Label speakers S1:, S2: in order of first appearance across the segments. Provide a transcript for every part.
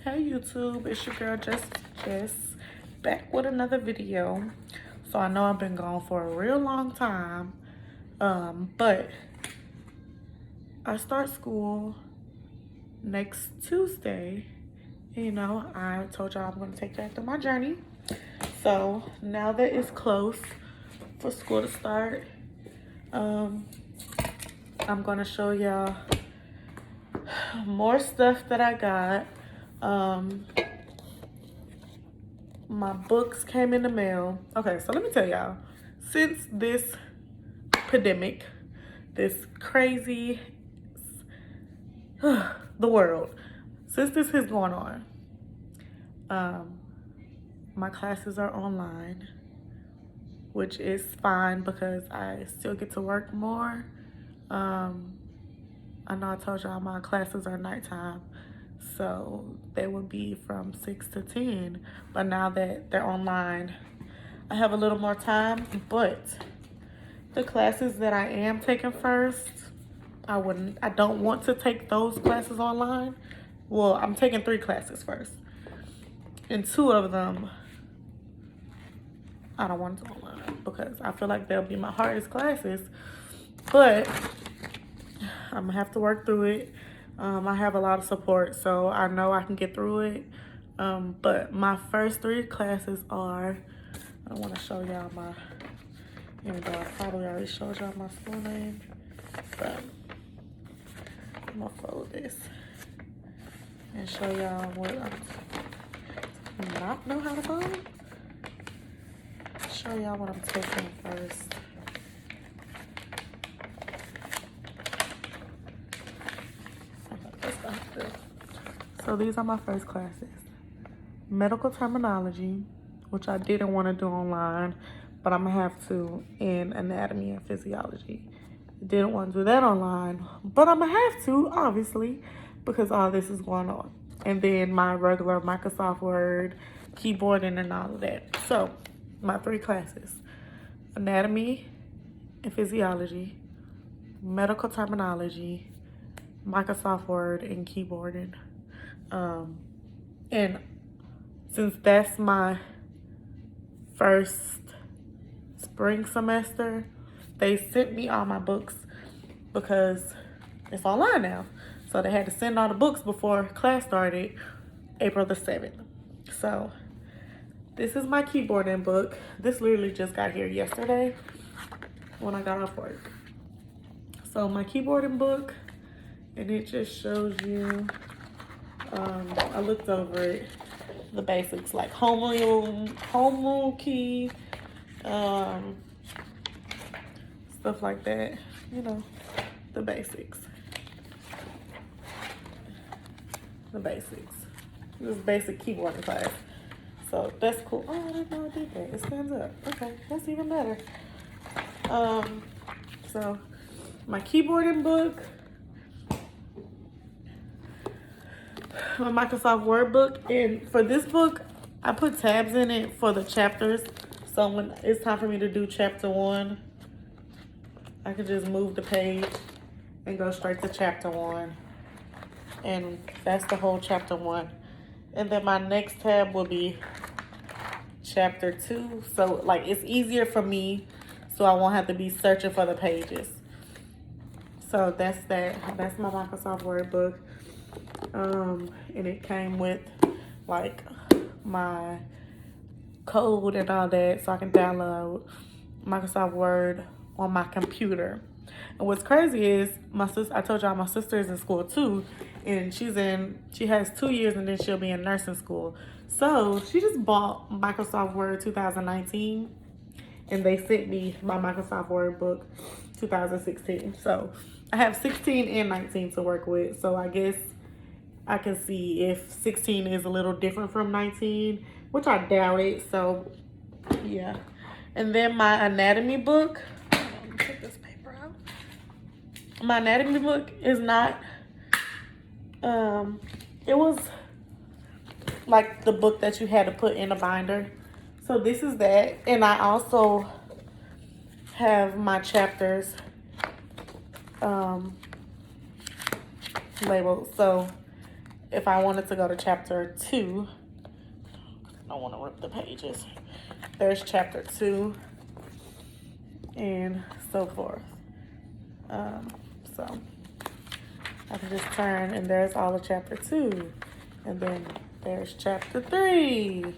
S1: Hey YouTube, it's your girl Jess back with another video. So I know I've been gone for a real long time, but I start school next Tuesday. You know, I told y'all I'm gonna take you through my journey. So now that it's close for school to start, I'm gonna show y'all more stuff that I got. My books came in the mail. Okay, so let me tell y'all, since this pandemic, this crazy, the world, since this is going on, my classes are online, which is fine because I still get to work more. I know I told y'all my classes are nighttime, so they would be from 6 to 10, but now that they're online, I have a little more time. But the classes that I am taking first, I don't want to take those classes online. Well, I'm taking 3 classes first, and 2 of them I don't want to do online because I feel like they'll be my hardest classes, but I'm gonna have to work through it. I have a lot of support, so I know I can get through it. But my first 3 classes are, I want to show y'all my, even though I probably already showed y'all my school name, but I'm gonna fold this and show y'all what I not know how to fold. Show y'all what I'm taking first. So these are my first classes. Medical terminology, which I didn't want to do online, but I'm gonna have to, in anatomy and physiology. Didn't want to do that online, but I'm gonna have to, obviously, because all this is going on. And then my regular Microsoft Word, keyboarding, and all of that. So my 3 classes: anatomy and physiology, medical terminology, Microsoft Word, and keyboarding. And since that's my first spring semester, they sent me all my books because it's online now. So they had to send all the books before class started, April the 7th. So this is my keyboarding book. This literally just got here yesterday when I got off work. So my keyboarding book, and it just shows you, I looked over it, the basics like home rule key, stuff like that, you know, the basics. This basic keyboarding class. So that's cool. Oh, I didn't know I did that. It stands up. Okay, that's even better. So my keyboarding book, my Microsoft Word book, and for this book, I put tabs in it for the chapters. So when it's time for me to do chapter 1, I can just move the page and go straight to chapter 1. And that's the whole chapter 1. And then my next tab will be chapter 2. So like it's easier for me, so I won't have to be searching for the pages. So that's that. That's my Microsoft Word book. And it came with like my code and all that, so I can download Microsoft Word on my computer. And what's crazy is I told y'all my sister is in school too, and she has 2 years and then she'll be in nursing school. So she just bought Microsoft Word 2019, and they sent me my Microsoft Word book 2016. So I have 16 and 19 to work with. So I guess I can see if 16 is a little different from 19, which I doubt it. So yeah. And then my anatomy book, let me take this paper out. My anatomy book is not, it was like the book that you had to put in a binder. So this is that. And I also have my chapters labeled. So if I wanted to go to chapter 2, I don't want to rip the pages. There's chapter 2 and so forth. So I can just turn and there's all of chapter 2. And then there's chapter 3.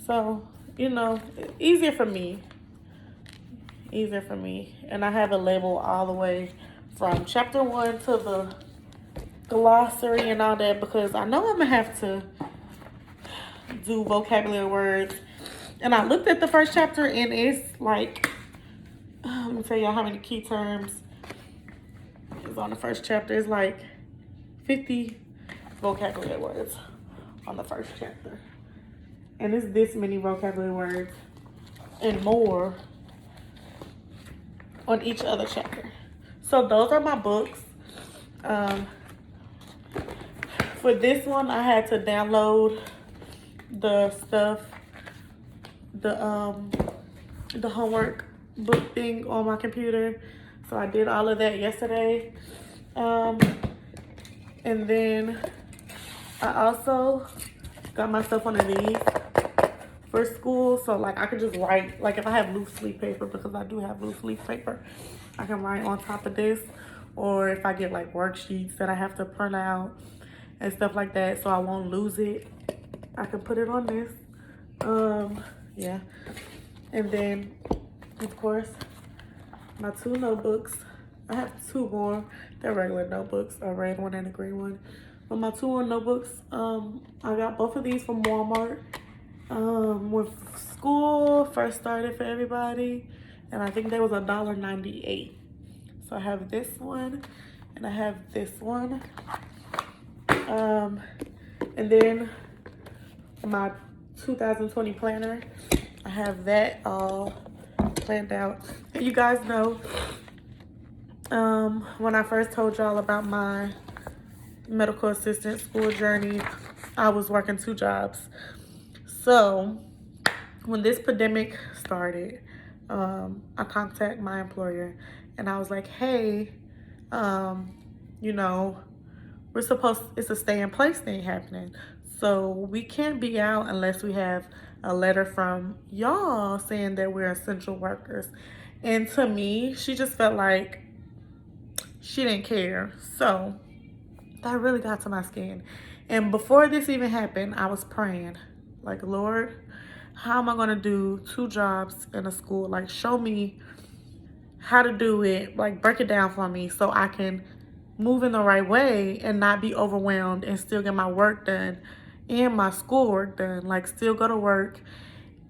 S1: So, you know, easier for me. Easier for me. And I have a label all the way from chapter 1 to the glossary and all that because I know I'm going to have to do vocabulary words. And I looked at the first chapter and it's like, let me tell y'all how many key terms is on the first chapter. It's like 50 vocabulary words on the first chapter. And it's this many vocabulary words and more on each other chapter. So those are my books. For this one, I had to download the stuff, the homework book thing on my computer. So I did all of that yesterday. And then I also got myself one of these for school. So like I could just write, like if I have loose leaf paper, because I do have loose leaf paper, I can write on top of this. Or if I get like worksheets that I have to print out and stuff like that so I won't lose it, I can put it on this. Yeah. And then, of course, my 2 notebooks. I have 2 more. They're regular notebooks, a red one and a green one. But my 2 more notebooks, I got both of these from Walmart. When school first started for everybody, and I think there was $1.98. So I have this one, and I have this one. And then my 2020 planner, I have that all planned out. And you guys know, when I first told y'all about my medical assistant school journey, I was working 2 jobs. So when this pandemic started, I contacted my employer and I was like, hey, you know, it's a stay in place thing happening. So we can't be out unless we have a letter from y'all saying that we're essential workers. And to me, she just felt like she didn't care. So that really got to my skin. And before this even happened, I was praying, like, Lord, how am I gonna do 2 jobs in a school? Like, show me how to do it, like break it down for me so I can move in the right way and not be overwhelmed and still get my work done and my schoolwork done. Like, still go to work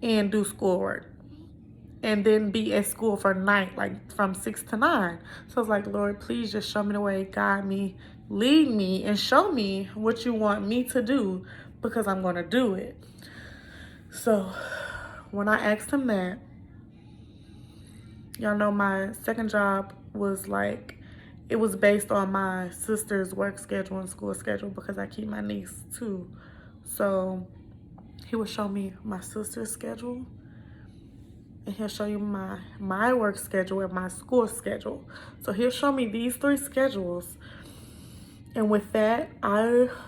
S1: and do schoolwork and then be at school for night, like from 6 to 9. So I was like, Lord, please just show me the way, guide me, lead me, and show me what you want me to do because I'm gonna do it. So when I asked him that, y'all know my second job was like, it was based on my sister's work schedule and school schedule because I keep my niece too. So he would show me my sister's schedule and he'll show you my work schedule and my school schedule. So he'll show me these 3 schedules. And with that,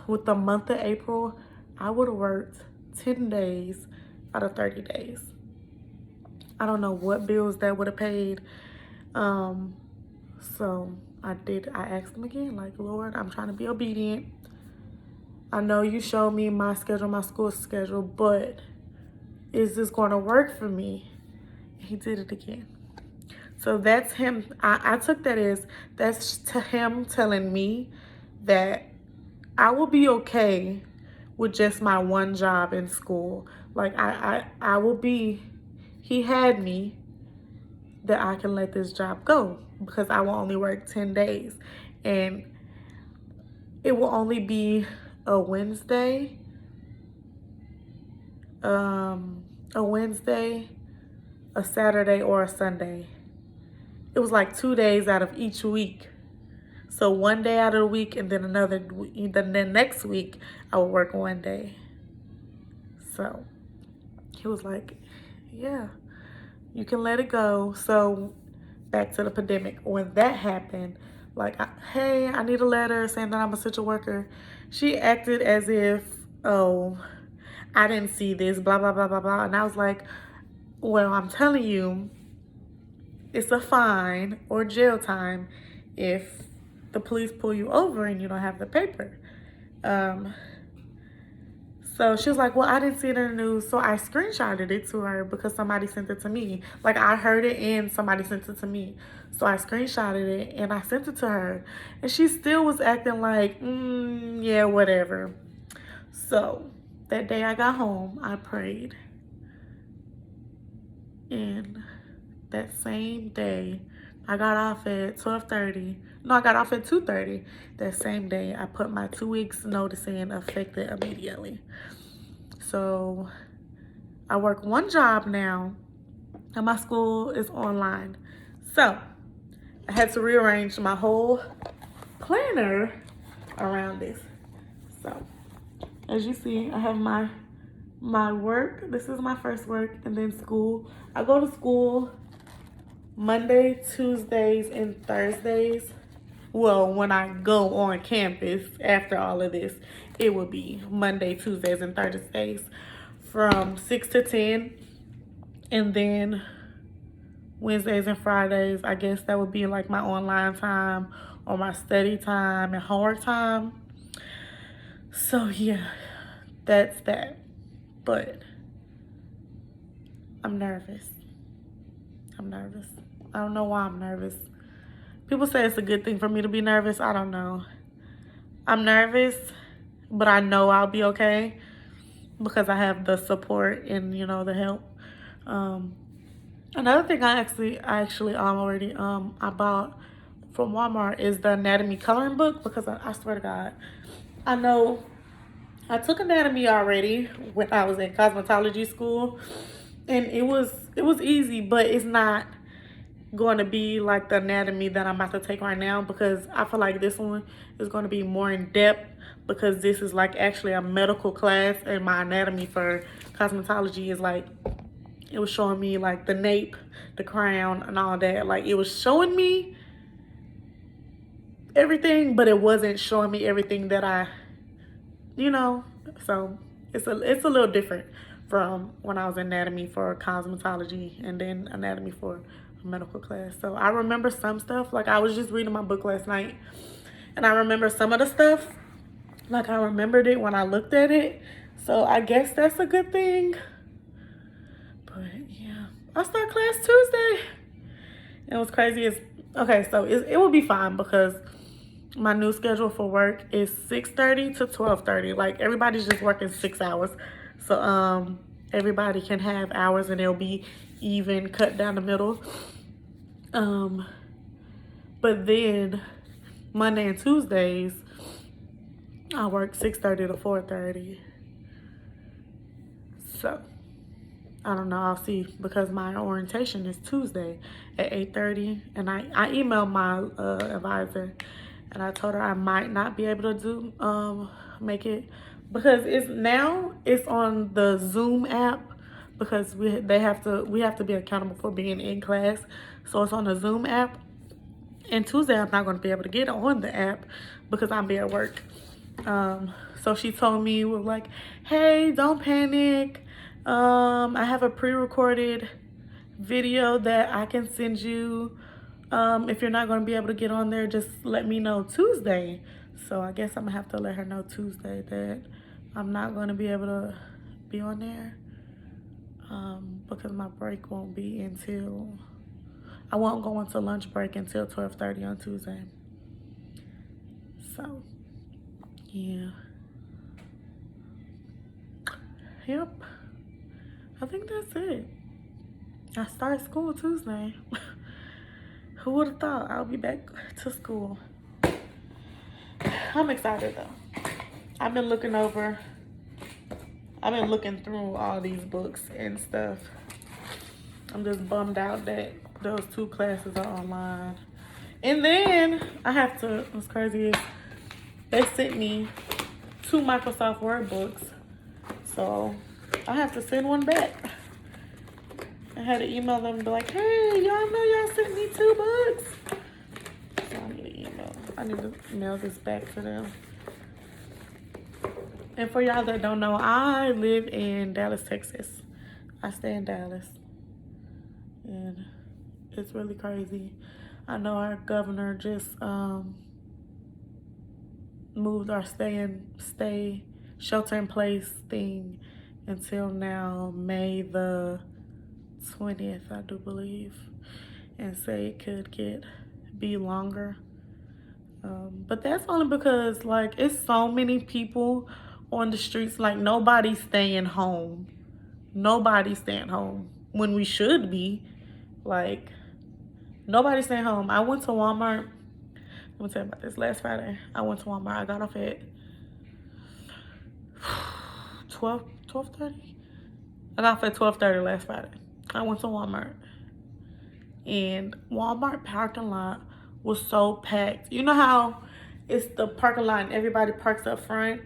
S1: with the month of April, I would have worked 10 days out of 30 days. I don't know what bills that would have paid. So I asked him again, like, Lord, I'm trying to be obedient. I know you showed me my schedule, my school schedule, but is this going to work for me? He did it again. So that's him. I took that as, that's to him telling me that I will be okay with just my 1 job in school. Like, I will be, he had me that I can let this job go because I will only work 10 days. And it will only be a Wednesday, a Saturday, or a Sunday. It was like 2 days out of each week. So 1 day out of the week, and then the next week I would work 1 day. So he was like, yeah, you can let it go. So back to the pandemic. When that happened, like, hey, I need a letter saying that I'm a essential worker. She acted as if, oh, I didn't see this, blah, blah, blah, blah, blah. And I was like, well, I'm telling you, it's a fine or jail time if the police pull you over and you don't have the paper. So she was like, well, I didn't see it in the news. So I screenshotted it to her because somebody sent it to me. Like, I heard it and somebody sent it to me. So I screenshotted it and I sent it to her. And she still was acting like, yeah, whatever. So that day I got home, I prayed. And that same day, I got off at 12:30. No, I got off at 2:30. That same day, I put my 2 weeks notice in, effective immediately. So I work one job now, and my school is online. So I had to rearrange my whole planner around this. So as you see, I have my work. This is my first work, and then school. I go to school Monday, Tuesdays, and Thursdays. Well, when I go on campus after all of this, it will be Monday, Tuesdays, and Thursdays from 6 to 10. And then Wednesdays and Fridays, I guess that would be like my online time or my study time and homework time. So yeah, that's that. But I'm nervous. I don't know why I'm nervous. People say it's a good thing for me to be nervous. I don't know. I'm nervous, but I know I'll be okay because I have the support and, you know, the help. Another thing I bought from Walmart is the anatomy coloring book because I swear to God, I know I took anatomy already when I was in cosmetology school, and it was easy, but it's not going to be like the anatomy that I'm about to take right now because I feel like this one is going to be more in depth because this is like actually a medical class, and my anatomy for cosmetology is like, it was showing me like the nape, the crown, and all that. Like, it was showing me everything, but it wasn't showing me everything that I, you know. So it's a little different from when I was in anatomy for cosmetology and then anatomy for a medical class. So I remember some stuff. Like, I was just reading my book last night, and I remember some of the stuff. Like, I remembered it when I looked at it. So I guess that's a good thing. But yeah, I start class Tuesday. And what's crazy is, okay, so it will be fine because my new schedule for work is 6:30 to 12:30. Like, everybody's just working 6 hours. So everybody can have hours and it'll be even, cut down the middle. But then Monday and Tuesdays, I work 6:30 to 4:30. So I don't know, I'll see, because my orientation is Tuesday at 8:30, and I emailed my advisor, and I told her I might not be able to do make it because it's on the Zoom app because we have to be accountable for being in class, so it's on the Zoom app. And Tuesday I'm not going to be able to get on the app because I'll be at work. So she told me, was like, hey, don't panic. I have a pre-recorded video that I can send you. If you're not going to be able to get on there, just let me know Tuesday. So I guess I'm going to have to let her know Tuesday that I'm not going to be able to be on there because my break won't be until, I won't go into lunch break until 12:30 on Tuesday. So, yeah. Yep. I think that's it. I start school Tuesday. Who would have thought I'll be back to school? I'm excited though. I've been looking through all these books and stuff. I'm just bummed out that those 2 classes are online. And then I have to, what's crazy is they sent me 2 Microsoft Word books. So I have to send one back. I had to email them and be like, hey, y'all know y'all sent me 2 books. So I need to email need to mail this back to them. And for y'all that don't know, I live in Dallas, Texas. I stay in Dallas. And it's really crazy. I know our governor just moved our stay shelter in place thing until now, May the 20th, I do believe. And say it could be longer. But that's only because like it's so many people on the streets, like nobody's staying home. Nobody's staying home when we should be. Like nobody's staying home. I went to Walmart. Let me tell you about this. Last Friday, I went to Walmart. I got off at 12:30. I got off at 12:30 last Friday. I went to Walmart. And Walmart parking lot was so packed. You know how it's the parking lot and everybody parks up front?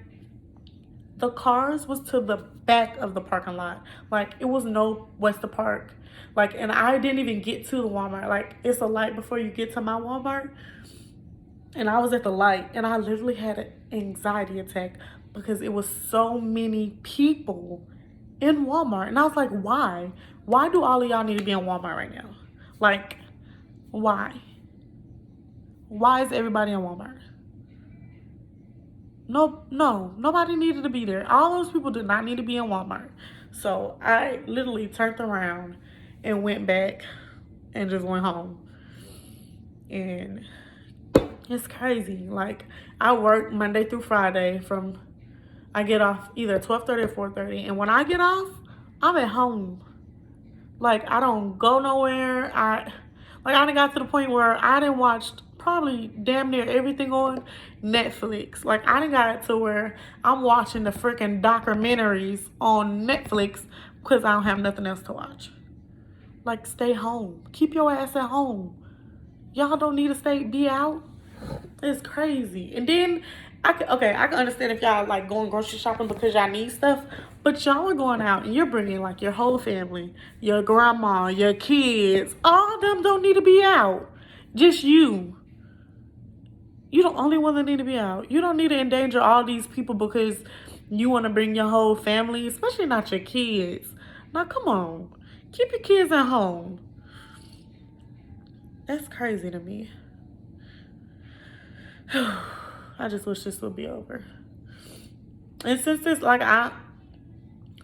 S1: The cars was to the back of the parking lot. Like, it was no place to park. Like, and I didn't even get to the Walmart. Like, it's a light before you get to my Walmart. And I was at the light, and I literally had an anxiety attack because it was so many people in Walmart. And I was like, why? Why do all of y'all need to be in Walmart right now? Like, why? Why is everybody in Walmart? No, nobody needed to be there. All those people did not need to be in Walmart. So I literally turned around and went back and just went home. And it's crazy. Like, I work Monday through Friday I get off either 12:30 or 4:30. And when I get off, I'm at home. Like, I don't go nowhere. I done got to the point where I done watched probably damn near everything on Netflix. Like, I done got to where I'm watching the freaking documentaries on Netflix because I don't have nothing else to watch. Like, stay home. Keep your ass at home. Y'all don't need to be out. It's crazy. And then, I can understand if y'all like going grocery shopping because y'all need stuff, but y'all are going out and you're bringing like your whole family, your grandma, your kids. All of them don't need to be out. Just you. You're the only one that need to be out. You don't need to endanger all these people because you want to bring your whole family, especially not your kids. Now, come on. Keep your kids at home. That's crazy to me. I just wish this would be over. And since it's like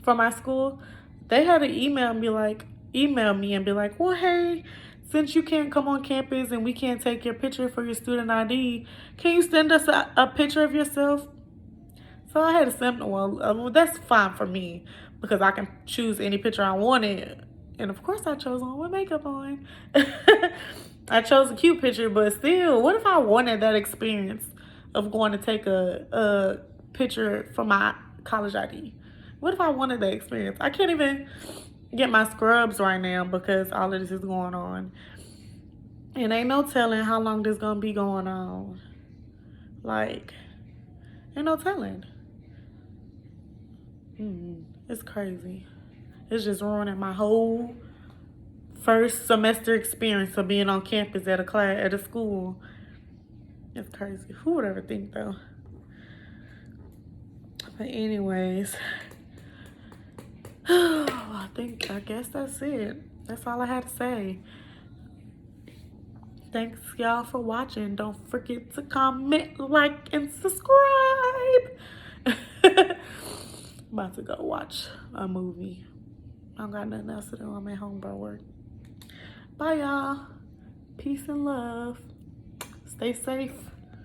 S1: from my school, they had to email me and be like, well, hey, since you can't come on campus and we can't take your picture for your student ID, can you send us a picture of yourself? So I had to send, well, that's fine for me because I can choose any picture I wanted. And of course I chose one with makeup on. I chose a cute picture, but still, what if I wanted that experience of going to take a picture for my college ID? What if I wanted that experience? I can't even get my scrubs right now because all of this is going on. And ain't no telling how long this gonna be going on. Like, ain't no telling. It's crazy. It's just ruining my whole first semester experience of being on campus at a school. It's crazy. Who would ever think though? But anyways, I guess that's it. That's all I had to say. Thanks y'all for watching. Don't forget to comment, like, and subscribe. I'm about to go watch a movie. I don't got nothing else to do. I'm at home by work. Bye y'all. Peace and love. Stay safe.